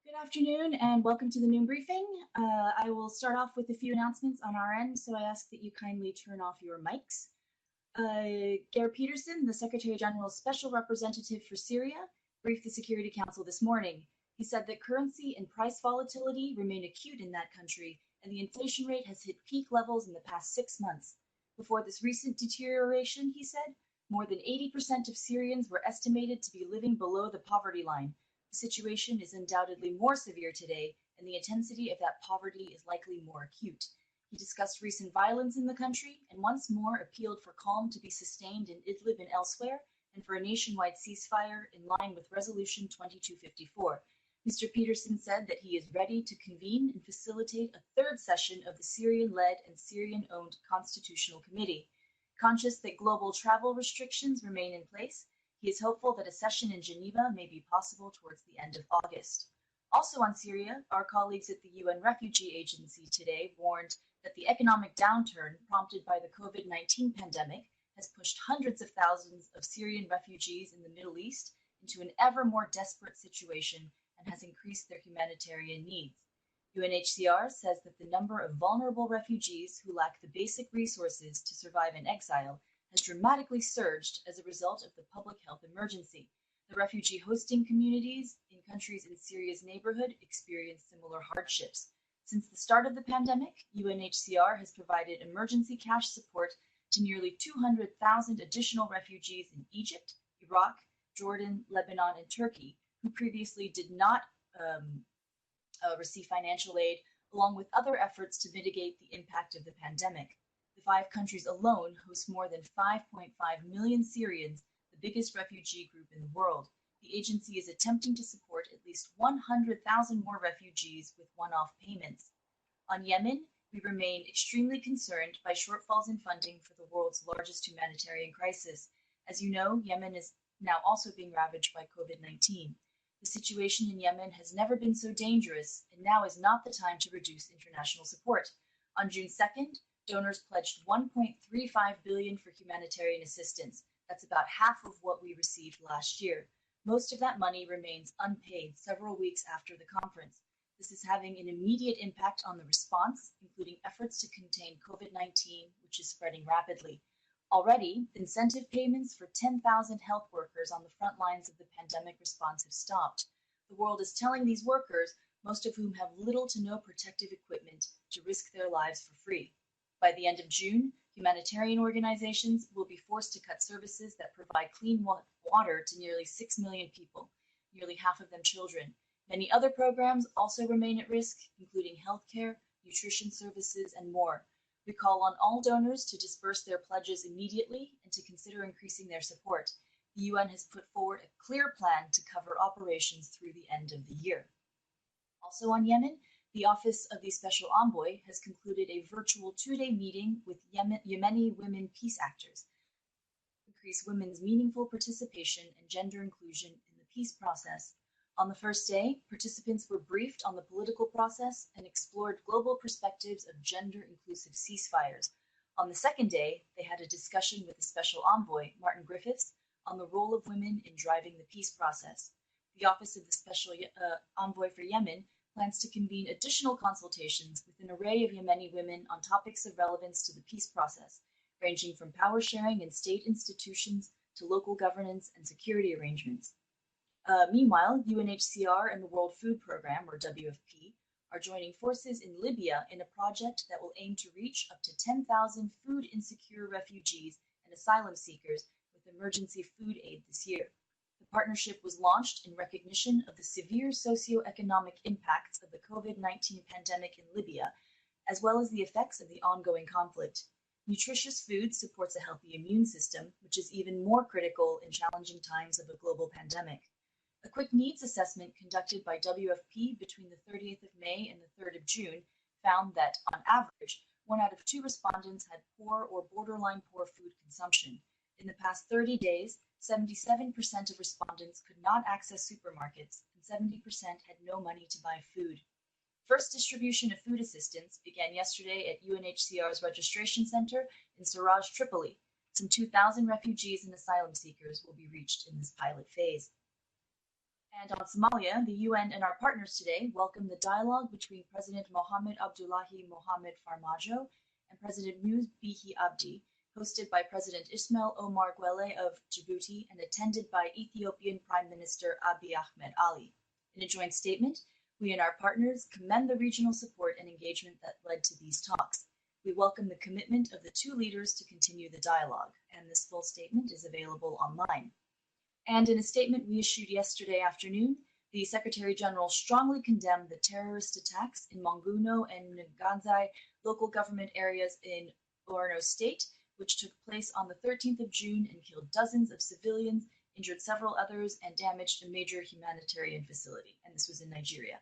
Good afternoon and welcome to the noon briefing. I will start off with a few announcements on our end, so I ask that you kindly turn off your mics. Geir Pedersen, the Secretary General's Special Representative for Syria, briefed the Security Council this morning. He said that currency and price volatility remain acute in that country, and the inflation rate has hit peak levels in the past 6 months. Before this recent deterioration, he said, more than 80% of Syrians were estimated to be living below the poverty line. The situation is undoubtedly more severe today, and the intensity of that poverty is likely more acute. He discussed recent violence in the country and once more appealed for calm to be sustained in Idlib and elsewhere, and for a nationwide ceasefire in line with Resolution 2254. Mr. Pedersen said that he is ready to convene and facilitate a third session of the Syrian-led and Syrian-owned Constitutional Committee. Conscious that global travel restrictions remain in place, he is hopeful that a session in Geneva may be possible towards the end of August. Also on Syria, our colleagues at the UN Refugee Agency today warned that the economic downturn prompted by the COVID-19 pandemic has pushed hundreds of thousands of Syrian refugees in the Middle East into an ever more desperate situation and has increased their humanitarian needs. UNHCR says that the number of vulnerable refugees who lack the basic resources to survive in exile has dramatically surged as a result of the public health emergency. The refugee hosting communities in countries in Syria's neighborhood experience similar hardships. Since the start of the pandemic, UNHCR has provided emergency cash support to nearly 200,000 additional refugees in Egypt, Iraq, Jordan, Lebanon, and Turkey, who previously did not receive financial aid, along with other efforts to mitigate the impact of the pandemic. The 5 countries alone host more than 5.5 million Syrians, the biggest refugee group in the world. The agency is attempting to support at least 100,000 more refugees with one-off payments. On Yemen, we remain extremely concerned by shortfalls in funding for the world's largest humanitarian crisis. As you know, Yemen is now also being ravaged by COVID-19. The situation in Yemen has never been so dangerous, and now is not the time to reduce international support. On June 2nd, donors pledged $1.35 billion for humanitarian assistance. That's about half of what we received last year. Most of that money remains unpaid several weeks after the conference. This is having an immediate impact on the response, including efforts to contain COVID-19, which is spreading rapidly. Already, incentive payments for 10,000 health workers on the front lines of the pandemic response have stopped. The world is telling these workers, most of whom have little to no protective equipment, to risk their lives for free. By the end of June, humanitarian organizations will be forced to cut services that provide clean water to nearly 6 million people, nearly half of them children. Many other programs also remain at risk, including healthcare, nutrition services, and more. We call on all donors to disperse their pledges immediately and to consider increasing their support. The UN has put forward a clear plan to cover operations through the end of the year. Also on Yemen, the Office of the Special Envoy has concluded a virtual 2-day meeting with Yemeni women peace actors to increase women's meaningful participation and gender inclusion in the peace process. On the first day, participants were briefed on the political process and explored global perspectives of gender-inclusive ceasefires. On the second day, they had a discussion with the Special Envoy, Martin Griffiths, on the role of women in driving the peace process. The Office of the Special Envoy for Yemen plans to convene additional consultations with an array of Yemeni women on topics of relevance to the peace process, ranging from power sharing in state institutions to local governance and security arrangements. Meanwhile, UNHCR and the World Food Programme, or WFP, are joining forces in Libya in a project that will aim to reach up to 10,000 food-insecure refugees and asylum seekers with emergency food aid this year. The partnership was launched in recognition of the severe socioeconomic impacts of the COVID-19 pandemic in Libya, as well as the effects of the ongoing conflict. Nutritious food supports a healthy immune system, which is even more critical in challenging times of a global pandemic. A quick needs assessment conducted by WFP between the 30th of May and the 3rd of June found that, on average, 1 out of 2 respondents had poor or borderline poor food consumption. In the past 30 days, 77% of respondents could not access supermarkets, and 70% had no money to buy food. First distribution of food assistance began yesterday at UNHCR's registration center in Sarraj, Tripoli. Some 2,000 refugees and asylum seekers will be reached in this pilot phase. And on Somalia, the UN and our partners today welcome the dialogue between President Mohamed Abdullahi Mohamed Farmajo and President Muse Bihi Abdi, hosted by President Ismail Omar Guelleh of Djibouti and attended by Ethiopian Prime Minister Abiy Ahmed Ali. In a joint statement, we and our partners commend the regional support and engagement that led to these talks. We welcome the commitment of the two leaders to continue the dialogue, and this full statement is available online. And in a statement we issued yesterday afternoon, the Secretary General strongly condemned the terrorist attacks in Monguno and Nganzai local government areas in Borno State, which took place on the 13th of June and killed dozens of civilians, injured several others, and damaged a major humanitarian facility. And this was in Nigeria.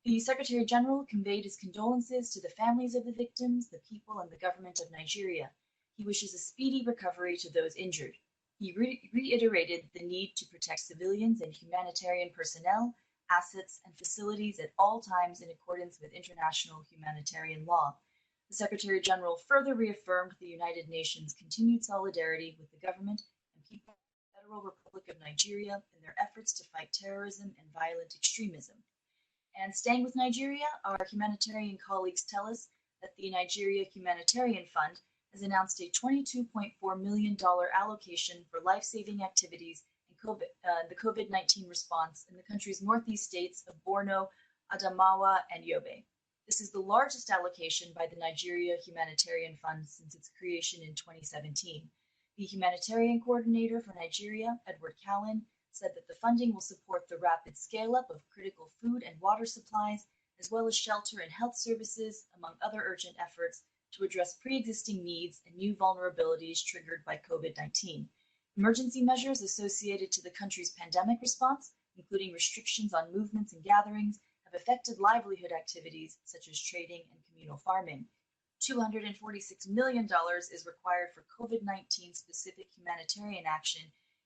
The Secretary General conveyed his condolences to the families of the victims, the people, and the government of Nigeria. He wishes a speedy recovery to those injured. He reiterated the need to protect civilians and humanitarian personnel, assets, and facilities at all times in accordance with international humanitarian law. The Secretary General further reaffirmed the United Nations' continued solidarity with the government and people of the Federal Republic of Nigeria in their efforts to fight terrorism and violent extremism. And staying with Nigeria, our humanitarian colleagues tell us that the Nigeria Humanitarian Fund has announced a $22.4 million allocation for life-saving activities in the COVID-19 response in the country's northeast states of Borno, Adamawa, and Yobe. This is the largest allocation by the Nigeria Humanitarian Fund since its creation in 2017. The humanitarian coordinator for Nigeria, Edward Callan, said that the funding will support the rapid scale-up of critical food and water supplies, as well as shelter and health services, among other urgent efforts to address pre-existing needs and new vulnerabilities triggered by COVID-19. Emergency measures associated to the country's pandemic response, including restrictions on movements and gatherings, have affected livelihood activities such as trading and communal farming. $246 million is required for COVID-19 specific humanitarian action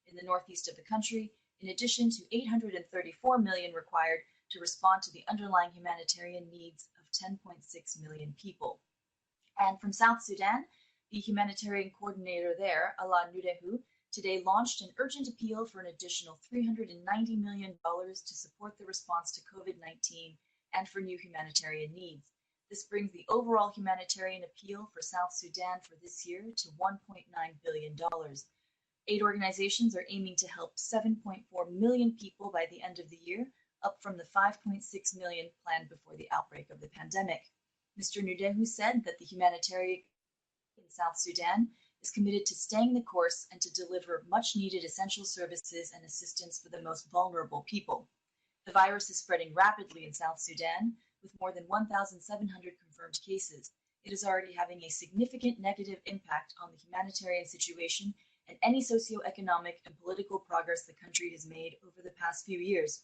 in the northeast of the country, in addition to $834 million required to respond to the underlying humanitarian needs of 10.6 million people. And from South Sudan, the humanitarian coordinator there, Ala Nudehu, today launched an urgent appeal for an additional $390 million to support the response to COVID-19 and for new humanitarian needs. This brings the overall humanitarian appeal for South Sudan for this year to $1.9 billion. Aid organizations are aiming to help 7.4 million people by the end of the year, up from the 5.6 million planned before the outbreak of the pandemic. Mr. Nudehu said that the humanitarian in South Sudan is committed to staying the course and to deliver much-needed essential services and assistance for the most vulnerable people. The virus is spreading rapidly in South Sudan, with more than 1,700 confirmed cases. It is already having a significant negative impact on the humanitarian situation and any socioeconomic and political progress the country has made over the past few years.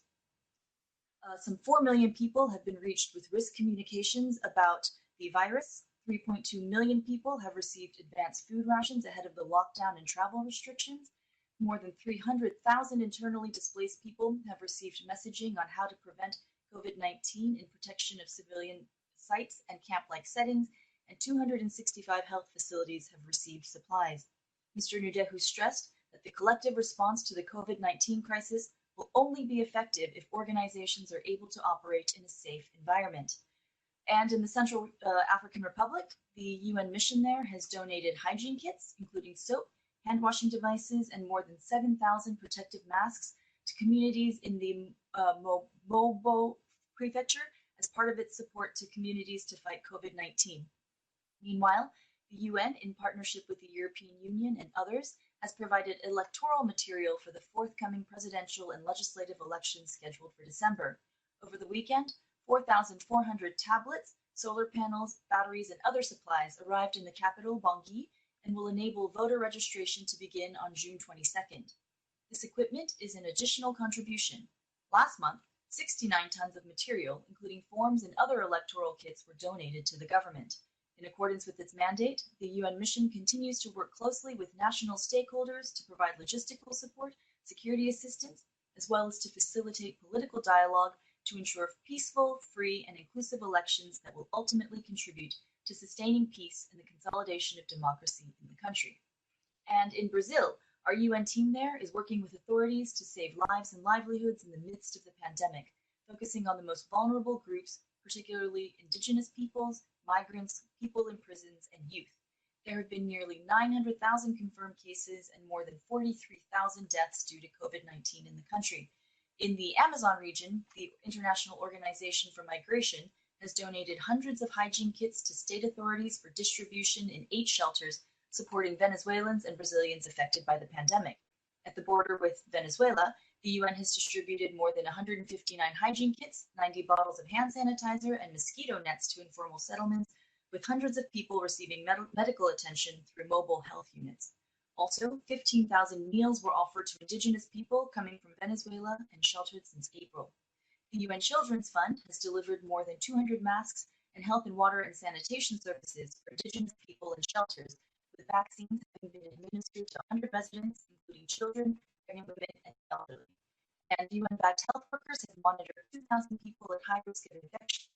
Some 4 million people have been reached with risk communications about the virus. 3.2 million people have received advanced food rations ahead of the lockdown and travel restrictions. More than 300,000 internally displaced people have received messaging on how to prevent COVID-19 in protection of civilian sites and camp-like settings, and 265 health facilities have received supplies. Mr. Nudehu stressed that the collective response to the COVID-19 crisis will only be effective if organizations are able to operate in a safe environment. And in the Central African Republic, the UN mission there has donated hygiene kits, including soap, hand washing devices, and more than 7,000 protective masks to communities in the Mobo prefecture as part of its support to communities to fight COVID-19. Meanwhile, the UN, in partnership with the European Union and others, has provided electoral material for the forthcoming presidential and legislative elections scheduled for December. Over the weekend, 4,400 tablets, solar panels, batteries, and other supplies arrived in the capital, Bangui, and will enable voter registration to begin on June 22nd. This equipment is an additional contribution. Last month, 69 tons of material, including forms and other electoral kits, were donated to the government. In accordance with its mandate, the UN mission continues to work closely with national stakeholders to provide logistical support, security assistance, as well as to facilitate political dialogue to ensure peaceful, free, and inclusive elections that will ultimately contribute to sustaining peace and the consolidation of democracy in the country. And in Brazil, Our UN team there is working with authorities to save lives and livelihoods in the midst of the pandemic, focusing on the most vulnerable groups, particularly indigenous peoples, migrants, people in prisons, and youth. There have been nearly 900,000 confirmed cases and more than 43,000 deaths due to COVID-19 in the country. In the Amazon region, the International Organization for Migration has donated hundreds of hygiene kits to state authorities for distribution in 8 shelters, supporting Venezuelans and Brazilians affected by the pandemic. At the border with Venezuela, the UN has distributed more than 159 hygiene kits, 90 bottles of hand sanitizer, and mosquito nets to informal settlements, with hundreds of people receiving medical attention through mobile health units. Also, 15,000 meals were offered to indigenous people coming from Venezuela and sheltered since April. The UN Children's Fund has delivered more than 200 masks and health and water and sanitation services for indigenous people in shelters, with vaccines having been administered to 100 residents, including children, pregnant women, and elderly. And UN-backed health workers have monitored 2,000 people at high risk of infection,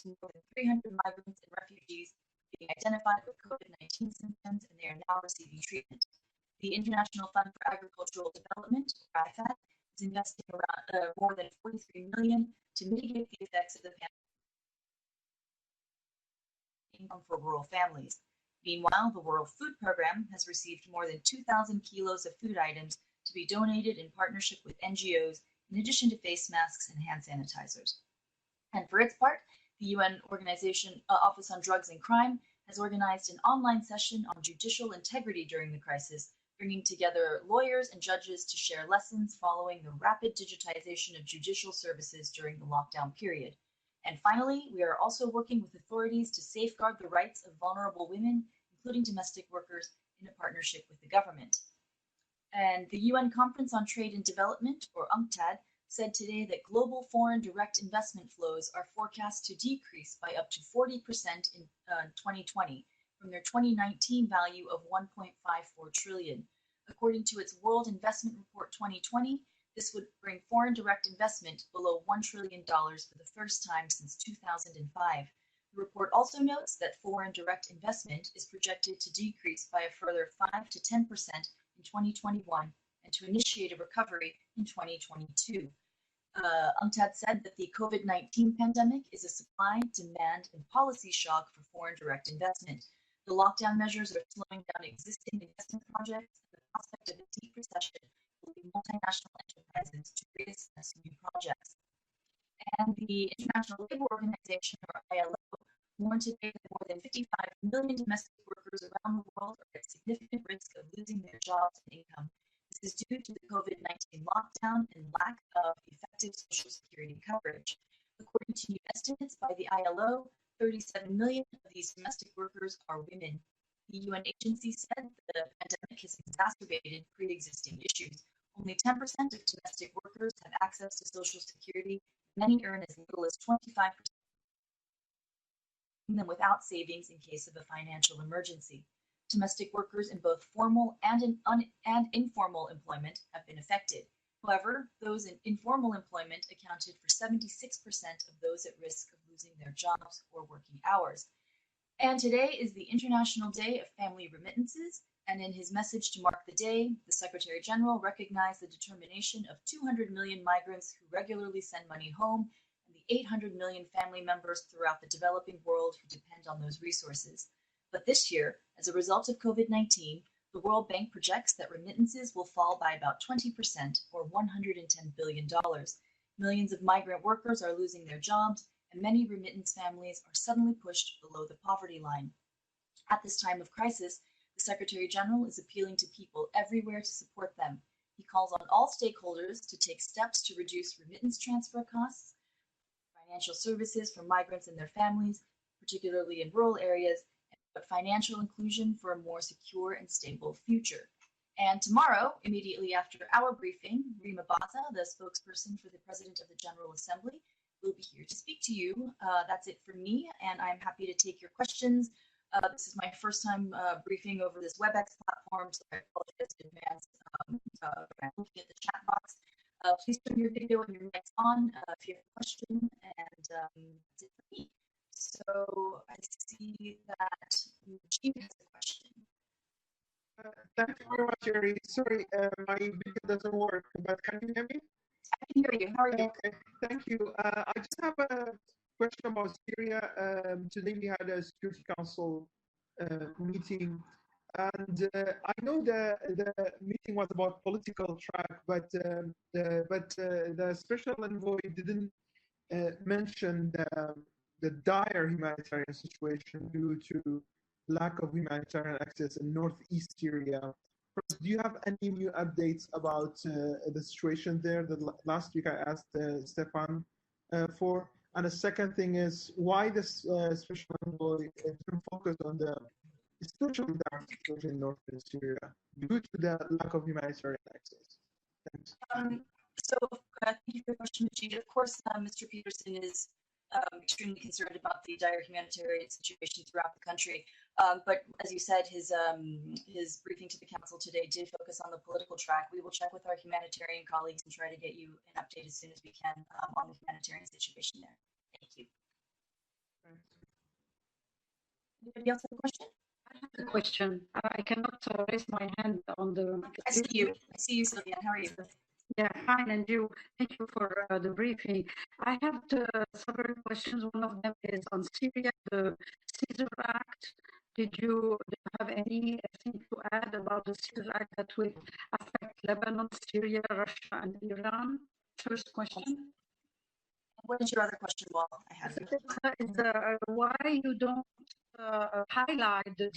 to more than 300 migrants and refugees being identified with COVID-19 symptoms, and they are now receiving treatment. The International Fund for Agricultural Development, or IFAD, is investing around more than $43 million to mitigate the effects of the pandemic for rural families. Meanwhile, the World Food Programme has received more than 2,000 kilos of food items to be donated in partnership with NGOs, in addition to face masks and hand sanitizers. And for its part, the UN Organization Office on Drugs and Crime has organized an online session on judicial integrity during the crisis, bringing together lawyers and judges to share lessons following the rapid digitization of judicial services during the lockdown period. And finally, we are also working with authorities to safeguard the rights of vulnerable women, including domestic workers, in a partnership with the government. And the UN Conference on Trade and Development, or UNCTAD, said today that global foreign direct investment flows are forecast to decrease by up to 40% in 2020 from their 2019 value of 1.54 trillion. According to its World Investment Report 2020, this would bring foreign direct investment below $1 trillion for the first time since 2005. The report also notes that foreign direct investment is projected to decrease by a further 5 to 10% in 2021 and to initiate a recovery in 2022. UNCTAD said that the COVID-19 pandemic is a supply, demand, and policy shock for foreign direct investment. The lockdown measures are slowing down existing investment projects, and the prospect of a deep recession will lead multinational enterprises to reassess new projects. And the International Labour Organization, or ILO, warned today that more than 55 million domestic workers around the world are at significant risk of losing their jobs and income. This is due to the COVID-19 lockdown and lack of effective Social Security coverage. According to new estimates by the ILO, 37 million of these domestic workers are women. The UN agency said the pandemic has exacerbated pre-existing issues. Only 10% of domestic workers have access to Social Security. Many earn as little as 25%, them without savings in case of a financial emergency. Domestic workers in both formal and informal employment have been affected. However, those in informal employment accounted for 76% of those at risk of losing their jobs or working hours. And today is the International Day of Family Remittances, and in his message to mark the day, the Secretary General recognized the determination of 200 million migrants who regularly send money home and the 800 million family members throughout the developing world who depend on those resources. But this year, as a result of COVID-19, the World Bank projects that remittances will fall by about 20%, or $110 billion. Millions of migrant workers are losing their jobs, and many remittance families are suddenly pushed below the poverty line. At this time of crisis, the Secretary General is appealing to people everywhere to support them. He calls on all stakeholders to take steps to reduce remittance transfer costs, financial services for migrants and their families, particularly in rural areas, but financial inclusion for a more secure and stable future. And tomorrow, immediately after our briefing, Rima Baza, the spokesperson for the President of the General Assembly, will be here to speak to you. That's it for me, and I'm happy to take your questions. This is my first time briefing over this WebEx platform, so I apologize in advance. I'm looking at the chat box. Please turn your video and your mics on if you have a question, and that's it for me. So I see that Jean has a question. Thank you very much, Jerry. Sorry, my video doesn't work, but can you hear me? I can hear you. How are you? Okay, thank you. I just have a question about Syria. Today we had a Security Council meeting, and I know the meeting was about political track, but the special envoy didn't mention the dire humanitarian situation due to lack of humanitarian access in northeast Syria. First, do you have any new updates about the situation there that last week I asked Stefan for? And the second thing is why this special envoy didn't focus on the especially dire situation in northern Syria due to the lack of humanitarian access? Thanks. Thank you for your question, Majid. Of course, Mr. Pedersen is extremely concerned about the dire humanitarian situation throughout the country. But as you said, his briefing to the council today did focus on the political track. We will check with our humanitarian colleagues and try to get you an update as soon as we can on the humanitarian situation there. Thank you. Anybody else have a question? I have a question. I cannot raise my hand on the. I see you. I see you, Sylvia. How are you? Yeah, fine, and you. Thank you for the briefing. I have several questions. One of them is on Syria, the Caesar Act. Did you have anything to add about the Caesar Act that will affect Lebanon, Syria, Russia, and Iran? First question. What is your other question, Wal? I have you. Is why you don't highlight the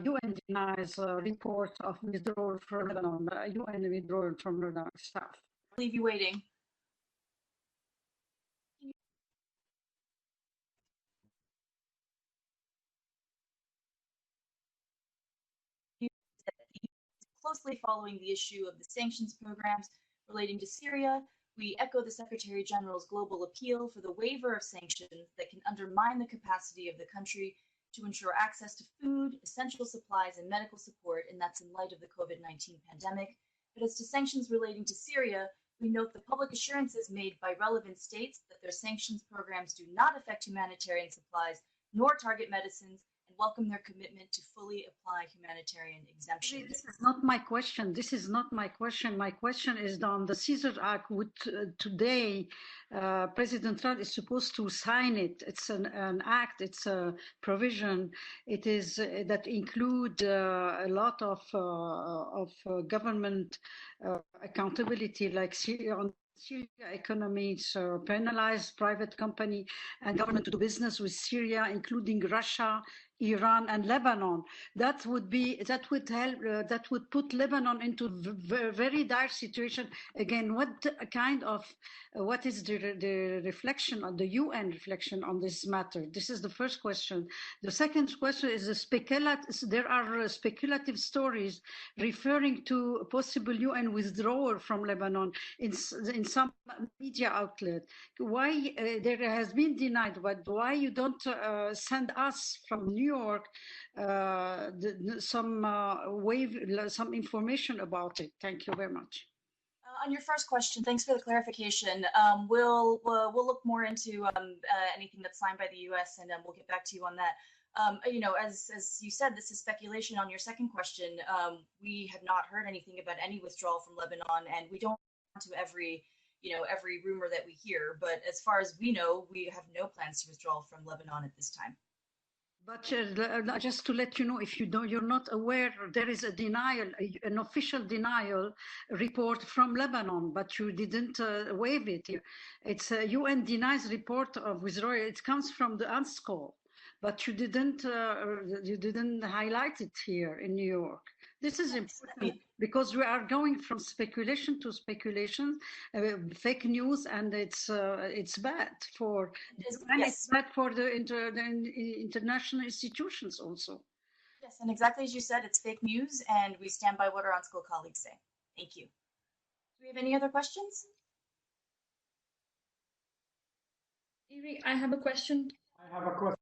UN denies report of withdrawal from Lebanon, UN withdrawal from Lebanon staff. I'll leave you waiting. Closely following the issue of the sanctions programs relating to Syria, we echo the Secretary General's global appeal for the waiver of sanctions that can undermine the capacity of the country to ensure access to food, essential supplies, and medical support, and that's in light of the COVID-19 pandemic. But as to sanctions relating to Syria, we note the public assurances made by relevant states that their sanctions programs do not affect humanitarian supplies nor target medicines, and welcome their commitment to fully apply humanitarian exemptions. This is not my question. This is not my question. My question is on the Caesar Act. Today, President Trump is supposed to sign it. It's an act. It's a provision. It is that include a lot of government accountability, like Syria economy, so penalize private company and government to do business with Syria, including Russia, Iran, and Lebanon. That would help. That would put Lebanon into very dire situation. Again, what is the reflection on the UN reflection on this matter? This is the first question. The second question is there are speculative stories referring to possible UN withdrawal from Lebanon in some media outlet. Why there has been denied, but why you don't send us from New York some information about it? Thank you very much. On your first question, thanks for the clarification. We'll look more into anything that's signed by the U.S. and we'll get back to you on that. As you said, this is speculation. On your second question, we have not heard anything about any withdrawal from Lebanon, and we don't to every rumor that we hear. But as far as we know, we have no plans to withdraw from Lebanon at this time. But just to let you know, if you're not aware, there is a denial, an official denial report from Lebanon, but you didn't waive it. It's a UN denies report of withdrawal. It comes from the UNSCO, but you didn't highlight it here in New York. This is important because we are going from speculation to speculation, fake news, and it's bad for it's bad for the international institutions also. Yes, and exactly as you said, it's fake news, and we stand by what our on-school colleagues say. Thank you. Do we have any other questions? Iri, I have a question. I have a question.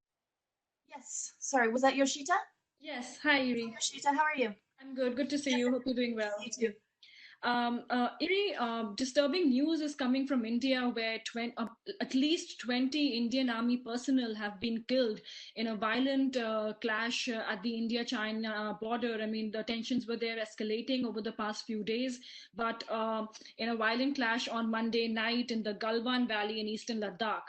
Yes. Sorry, was that Yoshita? Yes. Hi, Iri. Yoshita, how are you? I'm good. Good to see you. Hope you're doing well. You too. Iri, disturbing news is coming from India, where at least 20 Indian Army personnel have been killed in a violent clash at the India-China border. I mean, the tensions were there escalating over the past few days, but in a violent clash on Monday night in the Galwan Valley in eastern Ladakh.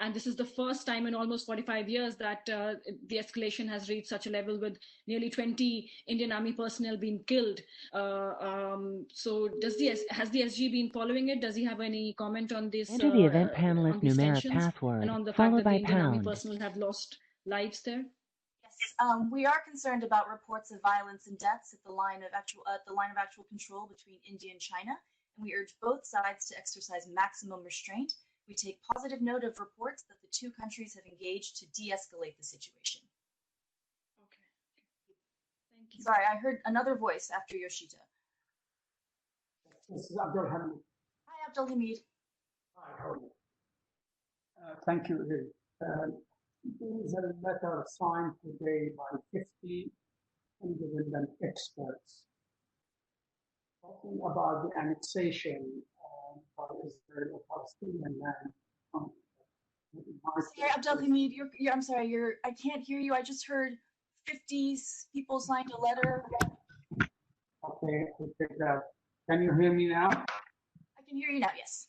And this is the first time in almost 45 years that the escalation has reached such a level, with nearly 20 Indian Army personnel being killed. So has the SG been following it? Does he have any comment on this? Enter the event panelist on these numeric tensions password, and on the fact followed that by the Indian Army pound. personnel have lost lives there? Yes, we are concerned about reports of violence and deaths at the line of actual control between India and China, and we urge both sides to exercise maximum restraint. We take positive note of reports that the two countries have engaged to de-escalate the situation. Okay. Thank you. Sorry, I heard another voice after Yoshita. This is Abdul Hamid. Hi, Abdul Hamid. Hi, how are you? Thank you, Iri. There is a letter signed today by 50 independent experts talking about the annexation by Israel of Palestinian land. Sorry, Abdul Hamid, I'm sorry, I can't hear you. I just heard 50 people signed a letter. Okay, we'll take that. Can you hear me now? I can hear you now, yes.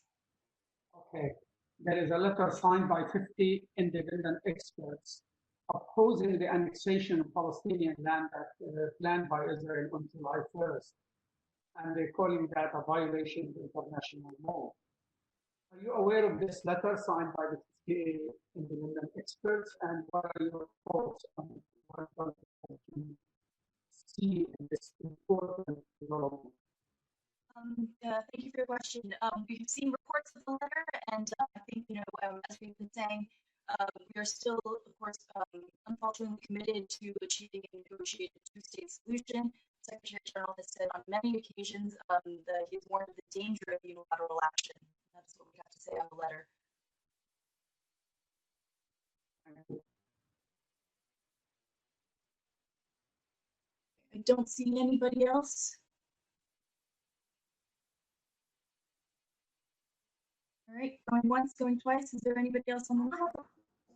Okay. There is a letter signed by 50 independent experts opposing the annexation of Palestinian land planned by Israel on July 1st. And they're calling that a violation of international law. Are you aware of this letter signed by the 50 independent experts? And what are your thoughts on what you see in this important development? Thank you for your question. We've seen reports of the letter, and I think, as we've been saying, we are still, of course, unfalteringly committed to achieving a negotiated two-state solution. The Secretary General has said on many occasions that he has warned of the danger of unilateral action. That's what we have to say on the letter. I don't see anybody else. All right, going once, going twice. Is there anybody else on the line?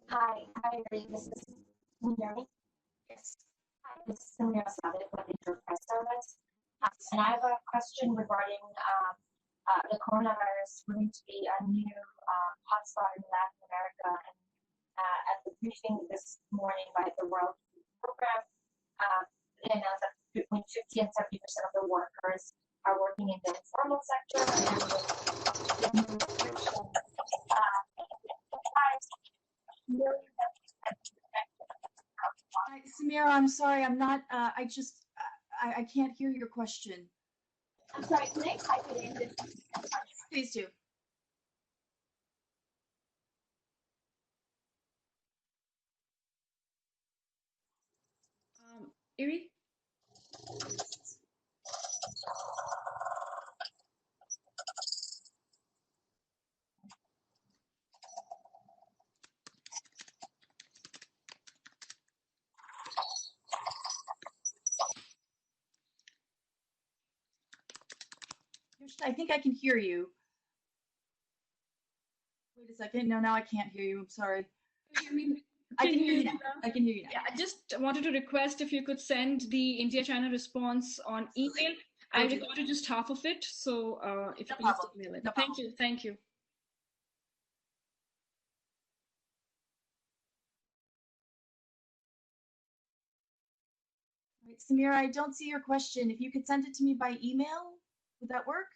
Hi, this is Mary. Yes. Hi, this is Samira Sadik with the Press Service. And I have a question regarding the coronavirus proving to be a new hotspot in Latin America. And at the briefing this morning by the World Food Program, they announced that between 50 and 70% of the workers are working in the informal sector. Samira, I'm sorry, I'm not, I can't hear your question. I'm sorry, can I type it in? Please do. Iri? I think I can hear you. Wait a second. No, now I can't hear you. I'm sorry. I mean, I can hear you now. I can hear you now. Yeah, I just wanted to request if you could send the India-China response on email. I recorded just half of it, so if you can just email it. No Thank you. Thank you. All right, Samira, I don't see your question. If you could send it to me by email, would that work?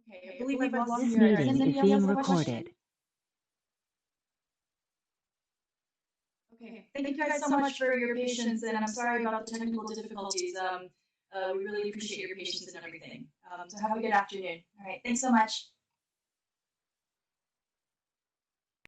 Okay, I believe I've lost This Samira. meeting is being recorded. Okay, thank you guys so much for your patience, and I'm sorry about the technical difficulties. We really appreciate your patience and everything. So have a good afternoon. All right, thanks so much.